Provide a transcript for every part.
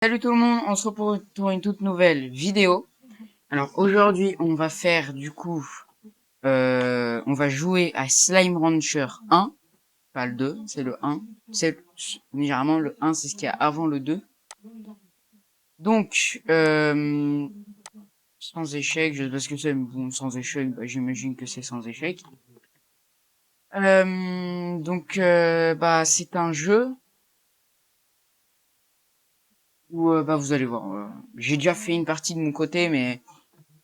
Salut tout le monde, on se retrouve pour une toute nouvelle vidéo. Alors aujourd'hui, on va faire du coup, on va jouer à Slime Rancher 1, pas le 2, c'est le 1. C'est généralement le 1, c'est ce qu'il y a avant le 2. Donc, sans échec, je sais pas ce que c'est, mais bon, sans échec, bah, j'imagine que c'est sans échec. Bah, c'est un jeu où, bah, vous allez voir, j'ai déjà fait une partie de mon côté, mais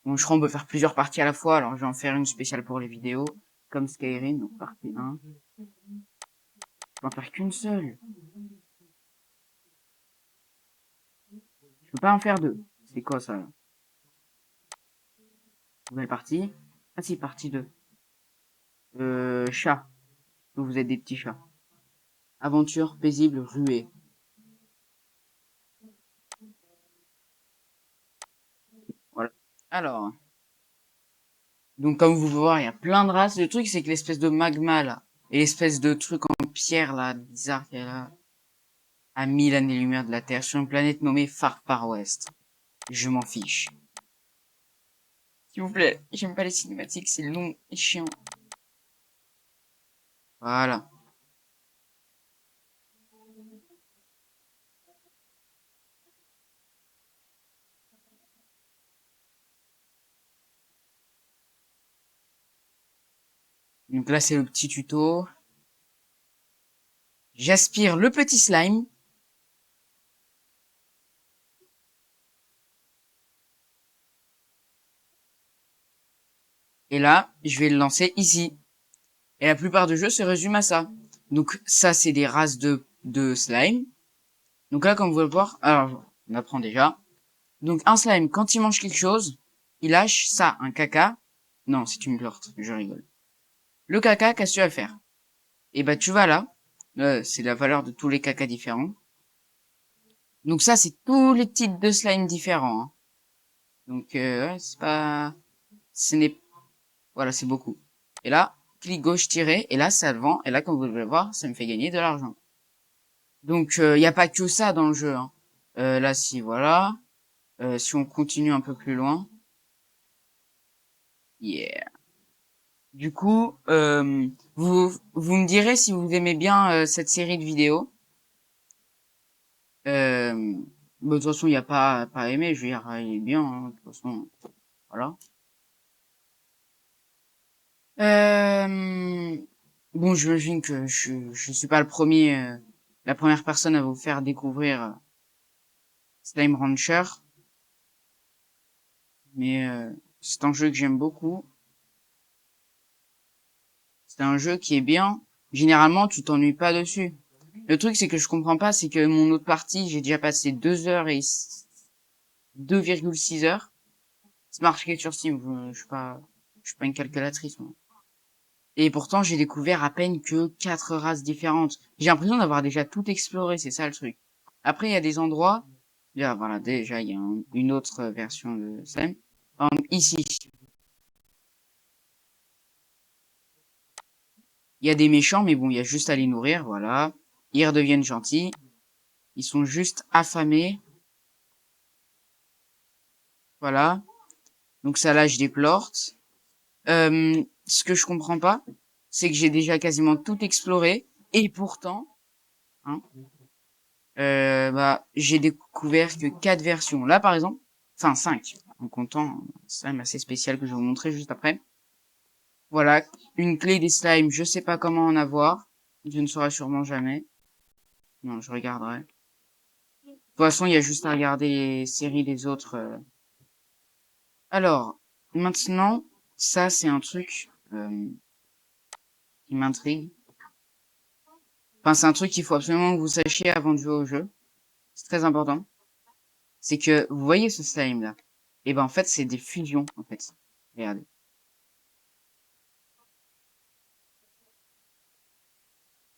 bon, je crois qu'on peut faire plusieurs parties à la fois, alors je vais en faire une spéciale pour les vidéos, comme Skyrim, donc partie 1. Je peux en faire qu'une seule. Je peux pas en faire deux. C'est quoi ça, là? Nouvelle partie. Ah si, partie 2. Chat. Vous êtes des petits chats. Aventure paisible ruée. Voilà. Alors, donc comme vous pouvez voir, il y a plein de races. Le truc, c'est que l'espèce de magma, là, et l'espèce de truc en pierre, là, bizarre qu'il y a là, à 1000 années-lumière de la Terre, sur une planète nommée Far Far West. Je m'en fiche. S'il vous plaît, j'aime pas les cinématiques, c'est long et chiant. Voilà. Donc là, c'est le petit tuto. J'aspire le petit slime. Et là, je vais le lancer ici. Et la plupart du jeu se résume à ça. Donc ça, c'est des races de slime. Donc là, comme vous pouvez le voir, alors, on apprend déjà. Donc un slime, quand il mange quelque chose, il lâche ça, un caca. Non, c'est une plorte, je rigole. Le caca, qu'est-ce que tu vas faire? Et bah tu vas là. C'est la valeur de tous les cacas différents. Donc ça, c'est tous les types de slime différents, hein. Donc ouais, c'est pas... Ce n'est... Voilà, c'est beaucoup. Et là, clic gauche tirer, et là, ça le vend. Et là, comme vous pouvez le voir, ça me fait gagner de l'argent. Donc, il n'y a pas que ça dans le jeu, hein. Là, si, voilà. Si on continue un peu plus loin. Yeah. Du coup, vous me direz si vous aimez bien cette série de vidéos. Bah, de toute façon, il n'y a pas à aimer, je veux dire, il est bien, hein, de toute façon. Voilà. Euh, bon, j'imagine que je suis pas le premier, la première personne à vous faire découvrir Slime Rancher, mais c'est un jeu que j'aime beaucoup. C'est un jeu qui est bien. Généralement, tu t'ennuies pas dessus. Le truc, c'est que je comprends pas, c'est que mon autre partie, j'ai déjà passé 2 heures et 2,6 heures. C'est marqué sur Steam, je suis pas une calculatrice, moi. Et pourtant, j'ai découvert à peine que 4 races différentes. J'ai l'impression d'avoir déjà tout exploré, c'est ça le truc. Après, il y a des endroits, là, voilà, déjà, il y a une autre version de Slime. Par exemple, ici, il y a des méchants, mais bon, il y a juste à les nourrir, voilà. Ils redeviennent gentils. Ils sont juste affamés, voilà. Donc ça lâche des plortes. Ce que je comprends pas, c'est que j'ai déjà quasiment tout exploré, et pourtant, hein, bah, j'ai découvert que 4 versions. Là, par exemple, enfin 5, en comptant un slime assez spécial que je vais vous montrer juste après. Voilà, une clé des slimes, je sais pas comment en avoir. Je ne saurai sûrement jamais. Non, je regarderai. De toute façon, il y a juste à regarder les séries des autres. Alors, maintenant, ça, c'est un truc qui m'intrigue. Enfin, c'est un truc qu'il faut absolument que vous sachiez avant de jouer au jeu. C'est très important. C'est que, vous voyez ce slime là? Et ben, en fait, c'est des fusions, en fait. Regardez.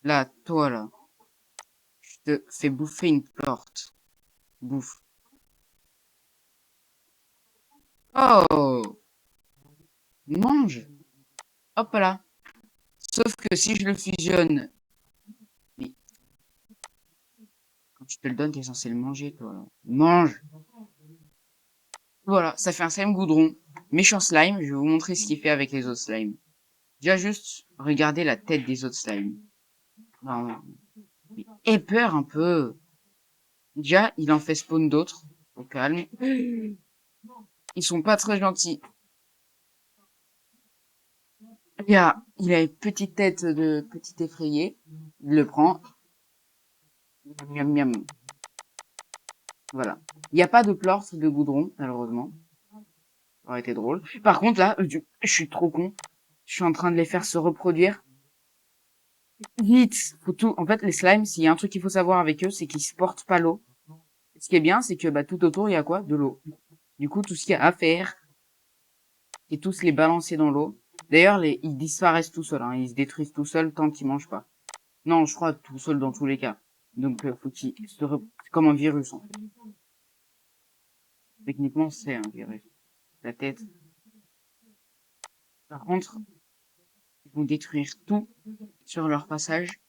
Là, toi là, je te fais bouffer une plorte. Bouffe. Oh! Mange! Hop là. Sauf que si je le fusionne, mais tu te le donnes, t'es censé le manger, toi. Mange! Voilà, ça fait un slime goudron. Méchant slime, je vais vous montrer ce qu'il fait avec les autres slimes. Déjà, juste, regardez la tête des autres slimes. Non, mais aie peur un peu. Déjà, il en fait spawn d'autres. Au calme. Ils sont pas très gentils. Il a une petite tête de petit effrayé. Il le prend. Miam, miam. Voilà. Il n'y a pas de plort de goudron, malheureusement. Ça aurait été drôle. Par contre, là, je suis trop con. Je suis en train de les faire se reproduire. Vite! Faut tout. En fait, les slimes, s'il y a un truc qu'il faut savoir avec eux, c'est qu'ils supportent pas l'eau. Ce qui est bien, c'est que bah, tout autour, il y a quoi? De l'eau. Du coup, tout ce qu'il y a à faire, c'est tous les balancer dans l'eau. D'ailleurs, ils disparaissent tout seuls. Hein. Ils se détruisent tout seuls tant qu'ils mangent pas. Non, je crois tout seul dans tous les cas. Donc, faut qu'ils c'est comme un virus. En fait. Techniquement, c'est un virus. La tête. Par contre, ils vont détruire tout sur leur passage.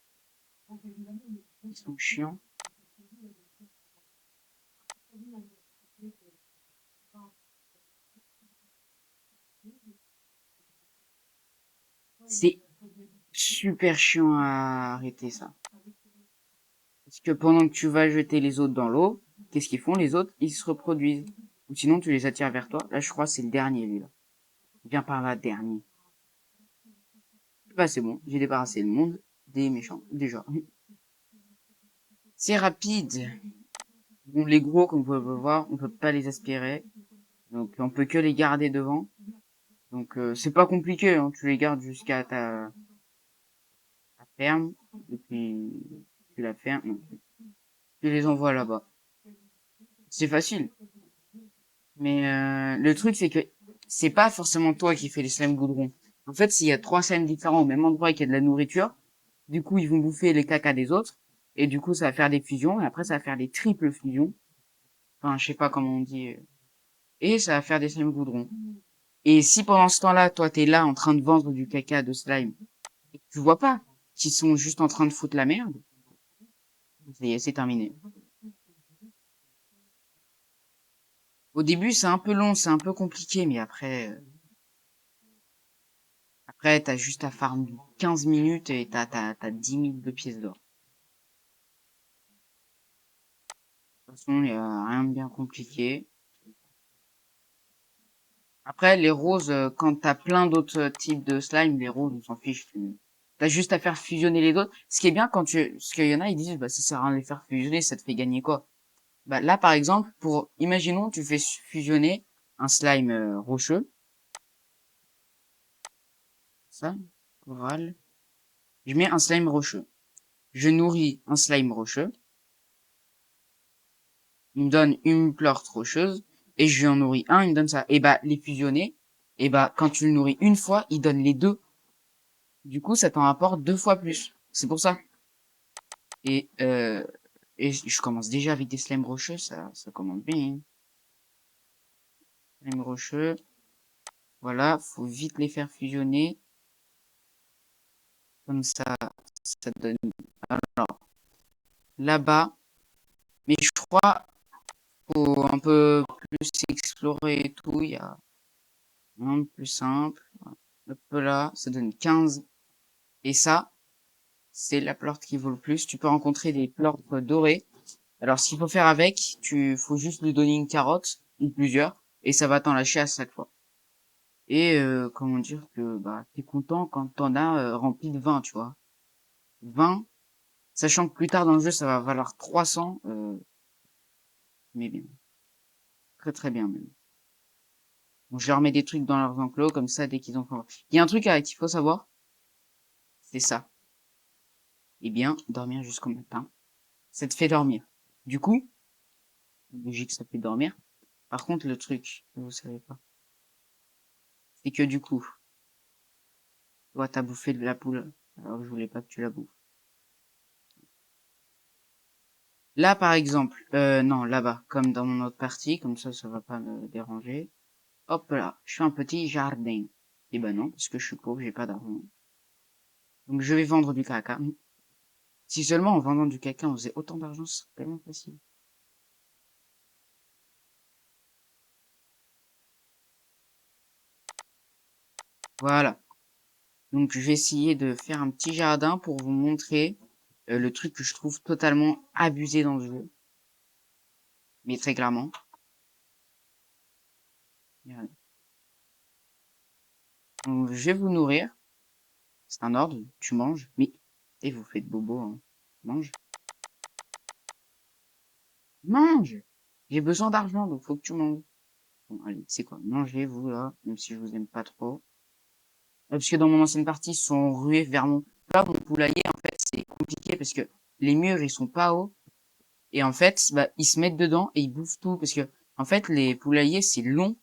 Ils sont chiants. C'est super chiant à arrêter ça. Parce que pendant que tu vas jeter les autres dans l'eau, qu'est-ce qu'ils font les autres? Ils se reproduisent. Ou sinon tu les attires vers toi. Là je crois que c'est le dernier lui là. Viens par là, dernier. Bah c'est bon, j'ai débarrassé le monde des méchants, déjà. C'est rapide. Bon, les gros, comme vous pouvez voir, on peut pas les aspirer. Donc on peut que les garder devant. Donc c'est pas compliqué, hein. Tu les gardes jusqu'à ta ferme. Et puis tu la fermes. Non, tu les envoies là-bas. C'est facile. Mais le truc, c'est que c'est pas forcément toi qui fais les slimes goudron. En fait, s'il y a trois slimes différents au même endroit et qu'il y a de la nourriture, du coup, ils vont bouffer les cacas des autres. Et du coup, ça va faire des fusions. Et après, ça va faire des triples fusions. Enfin, je sais pas comment on dit. Et ça va faire des slimes goudron. Et si pendant ce temps-là, toi, t'es là en train de vendre du caca de slime, et que tu vois pas qu'ils sont juste en train de foutre la merde, ça y est, c'est terminé. Au début, c'est un peu long, c'est un peu compliqué, mais après, t'as juste à farm 15 minutes et t'as 10 000 de pièces d'or. De toute façon, y a rien de bien compliqué. Après, les roses, quand t'as plein d'autres types de slime, les roses, on s'en fiche. T'as juste à faire fusionner les autres. Ce qui est bien parce qu'il y en a, ils disent, bah, ça sert à rien de les faire fusionner, ça te fait gagner quoi? Bah, là, par exemple, imaginons, tu fais fusionner un slime rocheux. Ça, coral. Je mets un slime rocheux. Je nourris un slime rocheux. Il me donne une plante rocheuse. Et je lui en nourris un, il me donne ça. Et bah, les fusionner, et bah, quand tu le nourris une fois, il donne les deux. Du coup, ça t'en rapporte 2 fois plus. C'est pour ça. Et, euh, et je commence déjà avec des slimes rocheux, ça commence bien. Hein. Slime rocheux. Voilà, faut vite les faire fusionner. Comme ça donne, alors, là-bas. Mais je crois, faut un peu plus explorer et tout. Il y a un plus simple. Hop là, ça donne 15. Et ça, c'est la plante qui vaut le plus. Tu peux rencontrer des plantes dorées. Alors, ce qu'il faut faire avec, faut juste lui donner une carotte, ou plusieurs, et ça va t'en lâcher à chaque fois. Et, comment dire que, bah, t'es content quand t'en as rempli de 20, tu vois. 20, sachant que plus tard dans le jeu, ça va valoir 300, mais bien. Très très bien, même. Bon, je leur mets des trucs dans leurs enclos, comme ça, dès qu'ils ont faim. Il y a un truc qu'il faut savoir, c'est ça. Eh bien, dormir jusqu'au matin, ça te fait dormir. Du coup, logique, ça fait dormir. Par contre, le truc que vous savez pas, c'est que du coup, toi, t'as bouffé de la poule, alors que je voulais pas que tu la bouffes. Là, par exemple, non, là-bas, comme dans mon autre partie, comme ça va pas me déranger. Hop là, je fais un petit jardin. Et ben non, parce que je suis pauvre, j'ai pas d'argent. Donc je vais vendre du caca. Si seulement en vendant du caca, on faisait autant d'argent, ce serait tellement facile. Voilà. Donc, je vais essayer de faire un petit jardin pour vous montrer le truc que je trouve totalement abusé dans le jeu. Mais très clairement. Regardez. Donc, je vais vous nourrir. C'est un ordre. Tu manges. Mais, et vous faites bobo, hein. Mange. Mange! J'ai besoin d'argent, donc faut que tu manges. Bon, allez, c'est quoi? Mangez, vous, là, même si je vous aime pas trop. Parce que dans mon ancienne partie, ils sont rués vers mon... Là, mon poulailler, en fait, c'est compliqué parce que les murs, ils sont pas hauts. Et en fait, bah, ils se mettent dedans et ils bouffent tout. Parce que, en fait, les poulaillers, c'est long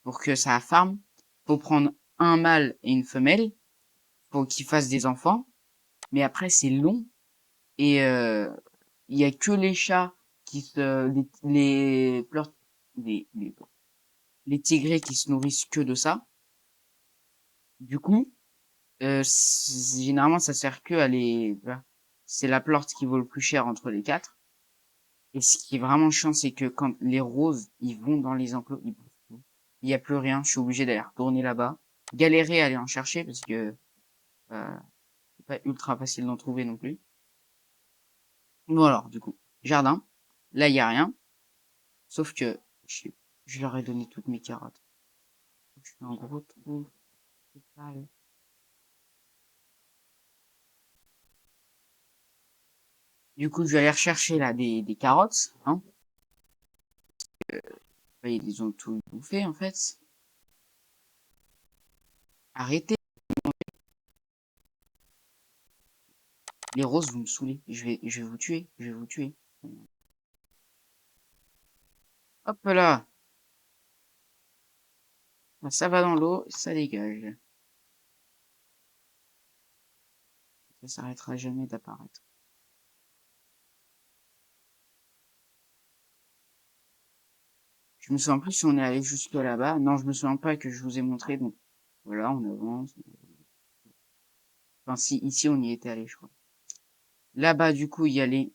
pour que ça farme. Faut prendre un mâle et une femelle pour qu'ils fassent des enfants. Mais après, c'est long. Et il y a que les chats qui se... les tigrés qui se nourrissent que de ça. Du coup, généralement, ça sert que à les... voilà. C'est la plante qui vaut le plus cher entre les quatre. Et ce qui est vraiment chiant, c'est que quand les roses, ils vont dans les enclos, ils bouffent tout. Il y a plus rien, je suis obligé d'aller retourner là-bas. Galérer à aller en chercher parce que euh, c'est pas ultra facile d'en trouver non plus. Bon alors, du coup, jardin. Là, il y a rien. Sauf que je leur ai donné toutes mes carottes. Je fais un gros trou. C'est sale. Du coup, je vais aller rechercher là des carottes, hein. Ils les ont tout bouffé en fait. Arrêtez. Les roses, vous me saoulez. Je vais vous tuer. Je vais vous tuer. Hop là. Ça va dans l'eau, ça dégage. Ça s'arrêtera jamais d'apparaître. Je me souviens plus si on est allé jusque là-bas. Non, je me souviens pas que je vous ai montré. Donc voilà, on avance. Enfin, si, ici, on y était allé, je crois. Là-bas, du coup, il y a les...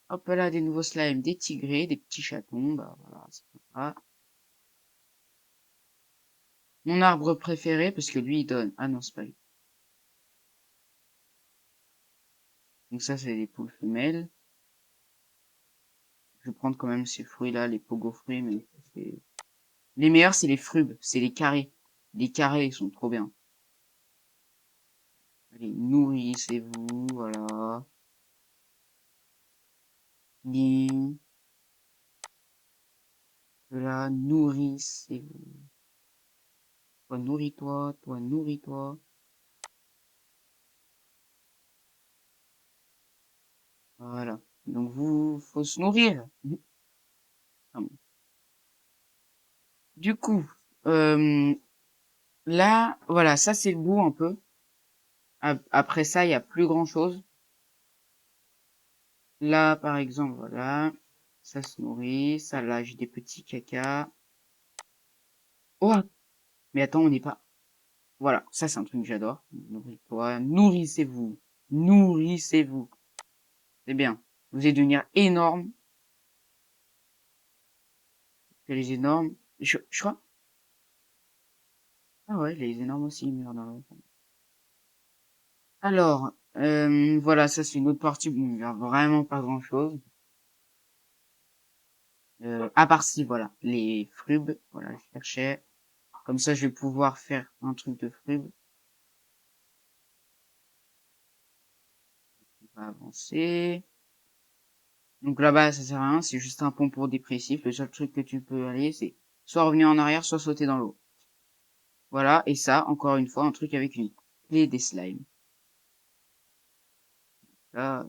Hop là, des nouveaux slimes, des tigrés, des petits chatons. Bah voilà, c'est sympa. Mon arbre préféré, parce que lui, il donne... Ah non, c'est pas lui. Donc ça, c'est les poules femelles. Je vais prendre quand même ces fruits-là, les pogo fruits, mais les meilleurs, c'est les frubes, c'est les carrés. Les carrés, ils sont trop bien. Allez, nourrissez-vous, voilà. Bien. Voilà, nourrissez-vous. Toi, nourris-toi. Voilà. Donc vous, faut se nourrir. Ah bon. Du coup, euh, là, voilà, ça c'est le bout un peu. Après ça, il y a plus grand chose. Là, par exemple, voilà, ça se nourrit, ça lâche des petits caca. Oh, mais attends, on n'est pas. Voilà, ça c'est un truc que j'adore. Nourris-toi, nourrissez-vous, nourrissez-vous. C'est bien. Vous allez devenir énorme. Que les énormes. Je crois. Ah ouais, les énormes aussi, ils meurent dans le... Alors, voilà, ça c'est une autre partie. Bon, il y a vraiment pas grand-chose. À part si, voilà, les frubes. Voilà, je cherchais. Comme ça, je vais pouvoir faire un truc de frubes. On va avancer. Donc là-bas, ça sert à rien, c'est juste un pont pour dépressif. Le seul truc que tu peux aller, c'est soit revenir en arrière, soit sauter dans l'eau. Voilà, et ça, encore une fois, un truc avec une clé des slimes. Là,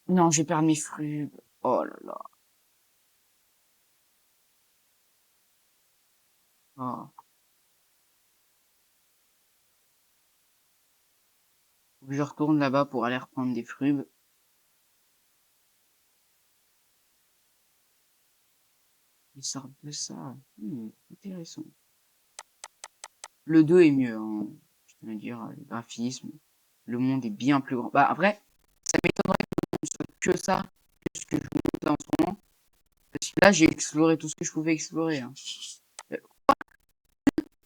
non, je vais perdre mes frubes. Oh là là. Oh. Faut que je retourne là-bas pour aller reprendre des frubes. Ils sortent de ça. Intéressant. Le 2 est mieux, hein. Je tiens à dire, le graphisme. le monde est bien plus grand. Bah après, ça m'étonnerait que ce soit que ça, que ce que je vous montre en ce moment. Parce que là, j'ai exploré tout ce que je pouvais explorer. Hein. Euh,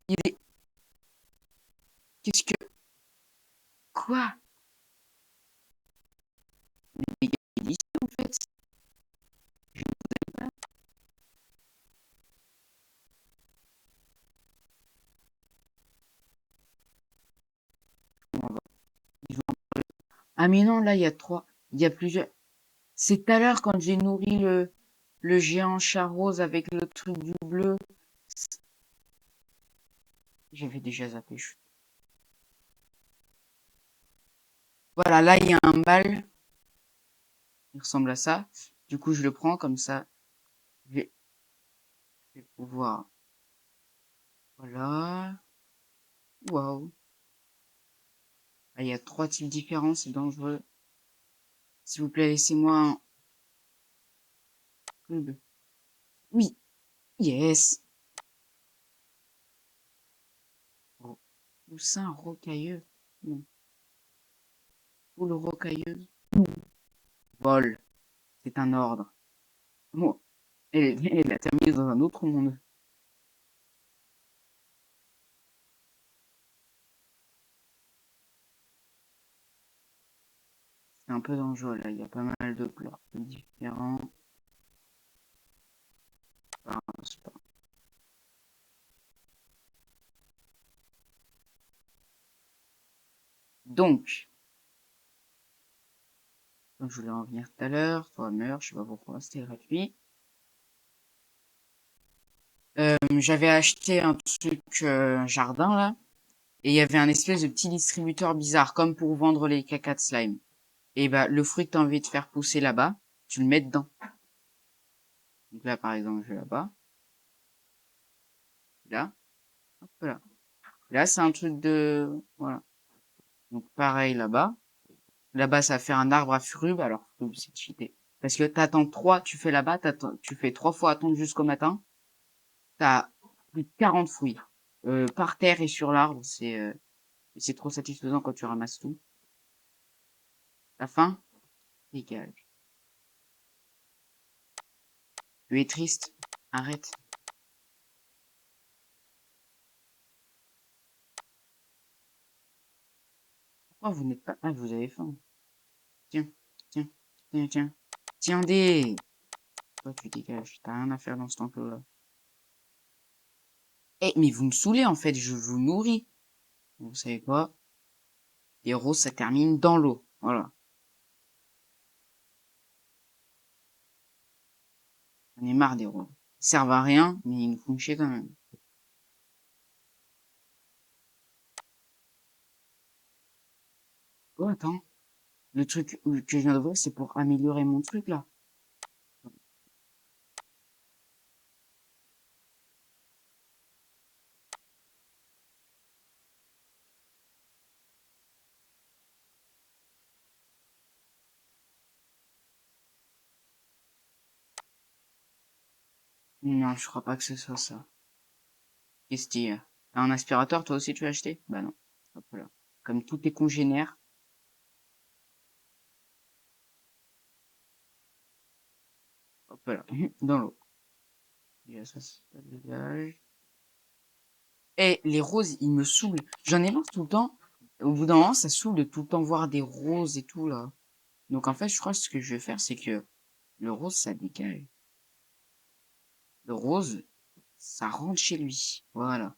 il est... Qu'est-ce que... Quoi? Les gars, il est ici, en fait. Je ne savais pas. Comment on va- ils ont- Ah mais non, là, il y a trois... Il y a plusieurs... C'est tout à l'heure quand j'ai nourri le géant chat rose avec le truc du bleu. J'avais déjà zappé. Voilà, là, il y a un mâle. Il ressemble à ça. Du coup, je le prends comme ça. Je vais, je vais pouvoir... Voilà. Waouh. Ah, il y a trois types différents, c'est dangereux. S'il vous plaît, laissez-moi un cube. Oui. Yes. Oh. Poussin rocailleux. Non. Poule rocailleuse. Vol. C'est un ordre. Oh. Elle a terminé dans un autre monde. C'est un peu dangereux, là. Il y a pas mal de pleurs différents. Enfin, c'est pas- Donc, comme je voulais en venir tout à l'heure, toi meurs, je sais pas pourquoi, c'était gratuit. J'avais acheté un truc jardin là, et il y avait un espèce de petit distributeur bizarre, comme pour vendre les cacas de slime. Et bah le fruit que t'as envie de faire pousser là-bas, tu le mets dedans. Donc là par exemple je vais là-bas, là, hop là. Là c'est un truc de... Voilà. Donc pareil là-bas. Là-bas ça fait un arbre à fruits, bah, alors fruits c'est cheaté. Parce que t'attends trois, tu fais là-bas, tu fais trois fois attendre jusqu'au matin, t'as plus de 40 fruits. Par terre et sur l'arbre, c'est trop satisfaisant quand tu ramasses tout. La fin, dégage. Tu es triste. Arrête. Pourquoi vous n'êtes pas... Ah, vous avez faim. Tiens, tiens, tiens, tiens. Tiens, des... Toi, tu dégages. T'as rien à faire dans cet enclos-là. Eh, mais vous me saoulez, en fait. Je vous nourris. Vous savez quoi? Les roses, ça termine dans l'eau. Voilà. On est marre des roses. Ils servent à rien, mais ils nous font chier quand même. Oh, attends. Le truc que je viens de voir, c'est pour améliorer mon truc, là. Non, je crois pas que ce soit ça. Qu'est-ce qu'il y a? T'as un aspirateur, toi aussi, tu as acheté? Bah non. Hop là. Comme tous tes congénères. Hop là. Dans l'eau. Déjà, ça dégage. Et les roses, ils me saoulent. J'en ai marre tout le temps. Au bout d'un moment, ça saoule de tout le temps voir des roses et tout, là. Donc, en fait, je crois que ce que je vais faire, c'est que le rose, ça dégage. Le rose, ça rentre chez lui. Voilà.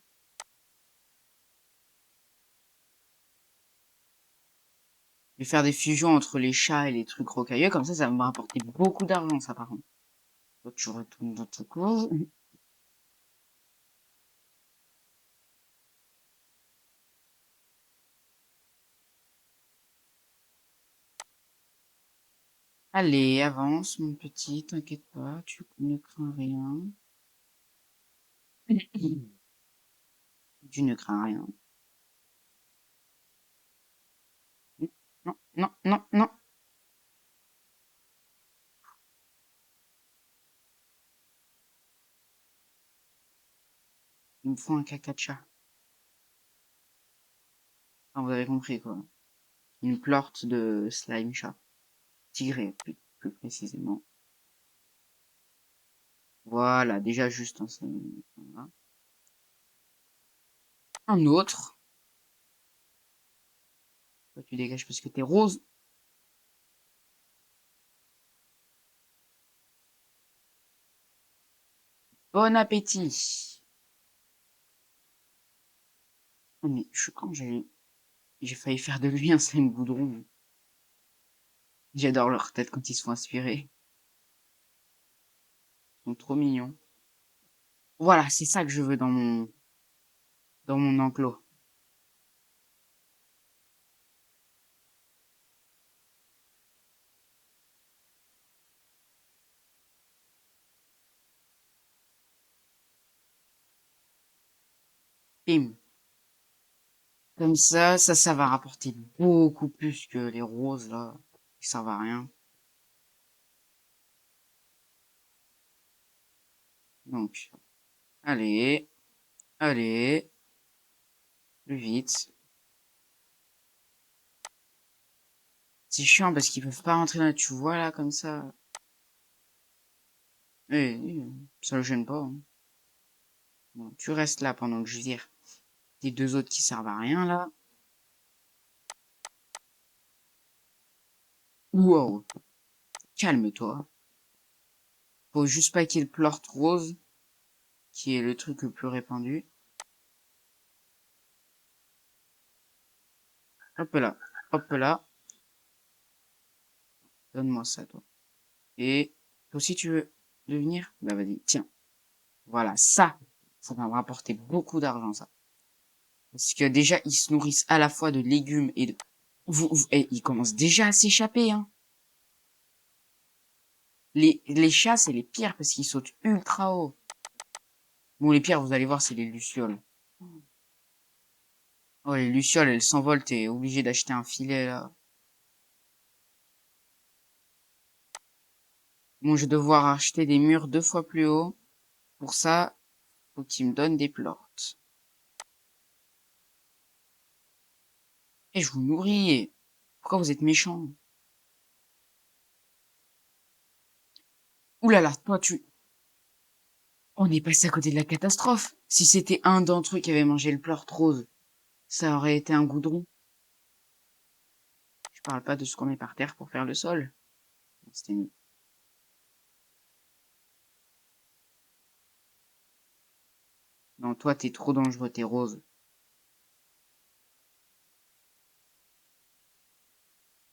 Je vais faire des fusions entre les chats et les trucs rocailleux. Comme ça va me rapporter beaucoup d'argent, ça, par contre. Toi, tu retournes dans ton cours. Allez, avance, mon petit, t'inquiète pas, tu ne crains rien. Tu ne crains rien. Non, non, non, non. Il me faut un caca de chat. Enfin, vous avez compris, quoi. une plorte de slime chat. Tigré, plus précisément. Voilà, déjà juste un slime. Voilà. Un autre. Toi, tu dégages parce que t'es rose. Bon appétit. Oh, mais je suis quand j'ai failli faire de lui un slime goudron. J'adore leur tête quand ils sont inspirés. Ils sont trop mignons. Voilà, c'est ça que je veux dans mon enclos. Bim. Comme ça va rapporter beaucoup plus que les roses, là, qui servent à rien. Donc, allez, allez, plus vite. C'est chiant parce qu'ils peuvent pas rentrer là, tu vois, là, comme ça. Ça le gêne pas, hein. Bon, tu restes là pendant que je vire les deux autres qui servent à rien, là. Wow, calme-toi. Faut juste pas qu'il y ait le plort rose, qui est le truc le plus répandu. Hop là, hop là. Donne-moi ça, toi. Et toi aussi, tu veux devenir? Bah vas-y, tiens. Voilà, ça va me rapporter beaucoup d'argent, ça. Parce que déjà, ils se nourrissent à la fois de légumes et de... et ils commencent déjà à s'échapper, hein. Les chats, c'est les pires parce qu'ils sautent ultra haut. Bon, les pires, vous allez voir, c'est les lucioles. Oh, les lucioles, elles s'envolent, t'es obligé d'acheter un filet, là. Bon, je vais devoir acheter des murs 2 fois plus haut. Pour ça, faut qu'ils me donnent des plantes. Et je vous nourris. Pourquoi vous êtes méchants? Ouh là là, toi, on est passé à côté de la catastrophe. Si c'était un d'entre eux qui avait mangé le pleur rose, ça aurait été un goudron. Je parle pas de ce qu'on met par terre pour faire le sol. C'était nul. Non, toi, t'es trop dangereux, t'es rose.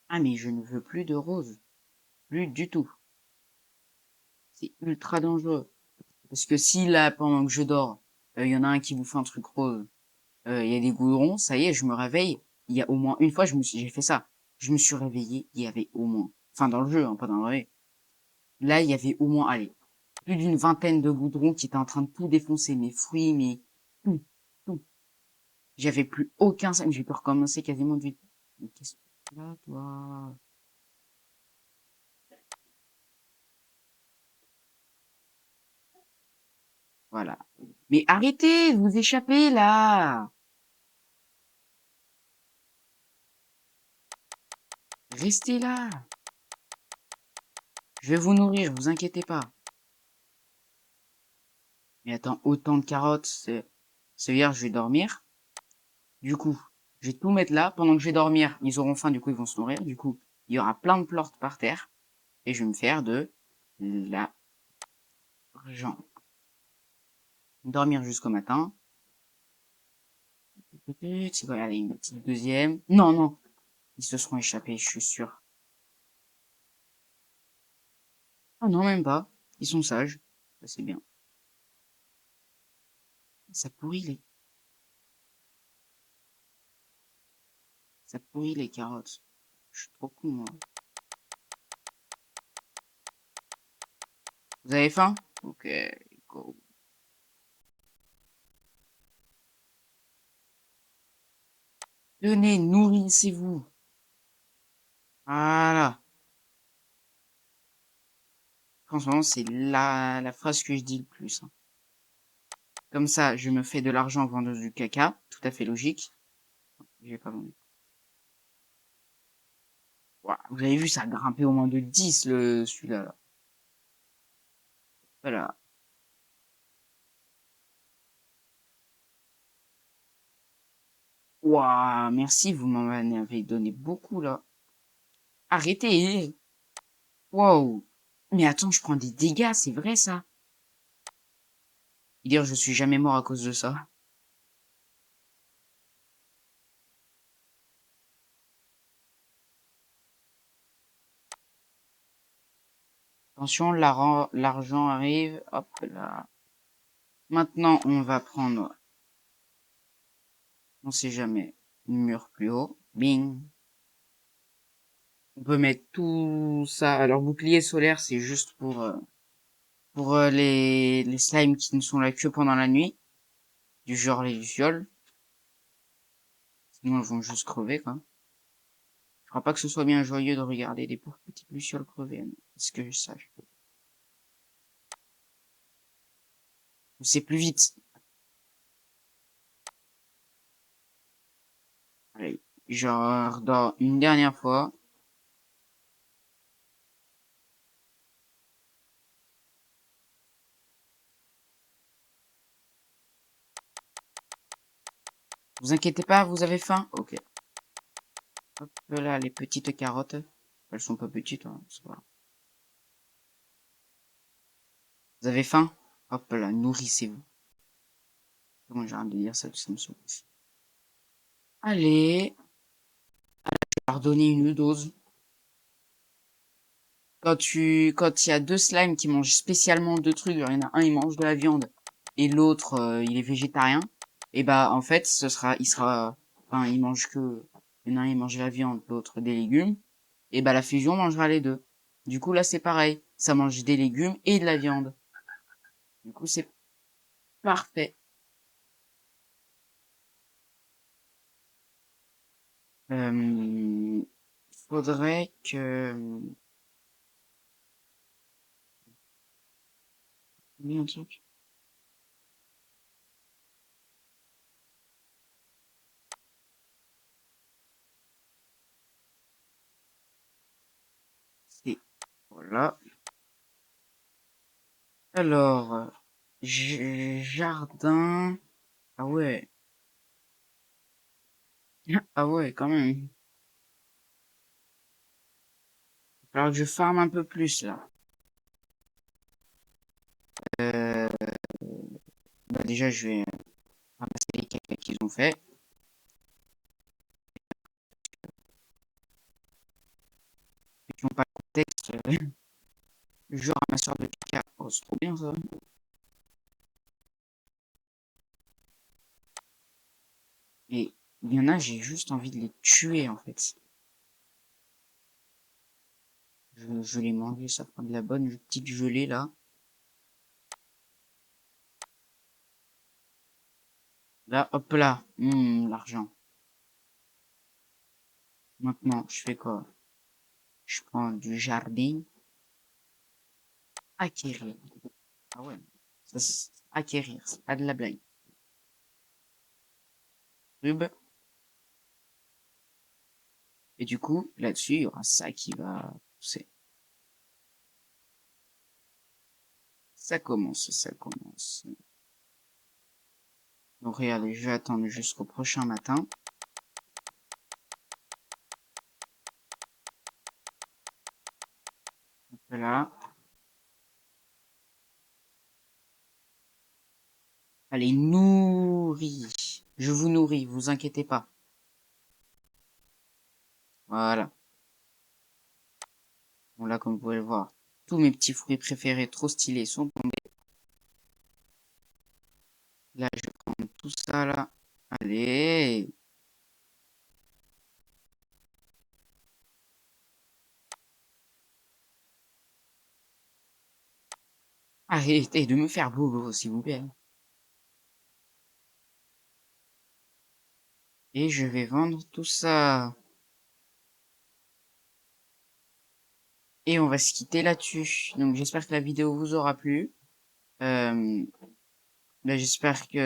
Ah, mais je ne veux plus de rose. Plus du tout. C'est ultra dangereux. Parce que si là, pendant que je dors, il y en a un qui vous fait un truc rose, il y a des goudrons, ça y est, je me réveille. Il y a au moins une fois, j'ai fait ça. Je me suis réveillé, il y avait au moins, enfin dans le jeu, hein, pas dans le vrai. Là, il y avait au moins, allez, plus d'une vingtaine de goudrons qui étaient en train de tout défoncer, mes fruits, mes, tout, tout. J'avais plus aucun, j'ai pu recommencer quasiment du, mais qu'est-ce que tu là, toi? Voilà. Mais arrêtez de vous échapper, là! Restez là! Je vais vous nourrir, vous inquiétez pas. Mais attends, autant de carottes, ça veut dire que je vais dormir. Du coup, je vais tout mettre là. Pendant que je vais dormir, ils auront faim, du coup, ils vont se nourrir. Du coup, il y aura plein de plantes par terre. Et je vais me faire de l'argent. Dormir jusqu'au matin. C'est quoi, allez, une petite deuxième. Non, non. Ils se seront échappés, je suis sûr. Ah non, même pas. Ils sont sages. Ça, c'est bien. Ça pourrit ça pourrit les carottes. Je suis trop con, moi. Vous avez faim? Ok, go. Tenez, nourrissez-vous. Voilà. Franchement, c'est la phrase que je dis le plus, hein. Comme ça, je me fais de l'argent en vendant du caca. Tout à fait logique. J'ai pas vendu. Ouah, vous avez vu, ça a grimpé au moins de 10, celui-là, là. Voilà. Ouah, merci, vous m'en avez donné beaucoup, là. Arrêtez! Wow! Mais attends, je prends des dégâts, c'est vrai, ça? Dire, je suis jamais mort à cause de ça. Attention, l'argent arrive. Hop là. Maintenant, on va prendre, on sait jamais, une mur plus haut. Bing. On peut mettre tout ça. Alors, bouclier solaire, c'est juste pour les slimes qui ne sont là que pendant la nuit. Du genre les lucioles. Sinon, elles vont juste crever, quoi. Je crois pas que ce soit bien joyeux de regarder des pauvres petites lucioles crever, hein, parce que je sache. C'est plus vite. Allez, genre, dans une dernière fois. Vous inquiétez pas, vous avez faim? Ok. Hop là, les petites carottes. Elles sont pas petites, hein, c'est pas grave. Vous avez faim? Hop là, nourrissez-vous. Comment j'ai envie de dire ça, ça me saoule. Allez, leur donner une dose. Quand il y a deux slimes qui mangent spécialement deux trucs, genre il y en a un, il mange de la viande, et l'autre, il est végétarien, et bah, en fait, enfin, il y en a un, il mange de la viande, l'autre des légumes, et bah, la fusion mangera les deux. Du coup, là, c'est pareil. Ça mange des légumes et de la viande. Du coup, c'est parfait. Euh, faudrait que... Oui, un truc. C'est... Voilà. Alors, jardin... Ah ouais. Ah ouais, quand même. Alors que je farme un peu plus, là. Euh, bah déjà, je vais ramasser les caca qu'ils ont fait. Et qui n'ont pas le contexte. Je ramasseur de caca. Oh, c'est trop bien, ça. Et il y en a, j'ai juste envie de les tuer, en fait. Je les manger, ça prend de la bonne petite gelée, là. Là, hop là. L'argent. Maintenant, je fais quoi? Je prends du jardin. Acquérir. Ah ouais. Acquérir, c'est pas de la blague. Rub. Et du coup, là-dessus, il y aura ça qui va pousser. Ça commence, ça commence. Donc regardez, je vais attendre jusqu'au prochain matin. Voilà. Allez, nourris. Je vous nourris, vous inquiétez pas. Voilà. Bon là, comme vous pouvez le voir, tous mes petits fruits préférés trop stylés sont tombés. Là, je vais prendre tout ça là. Allez. Arrêtez de me faire bobo, s'il vous plaît. Et je vais vendre tout ça. Et on va se quitter là-dessus. Donc j'espère que la vidéo vous aura plu. J'espère que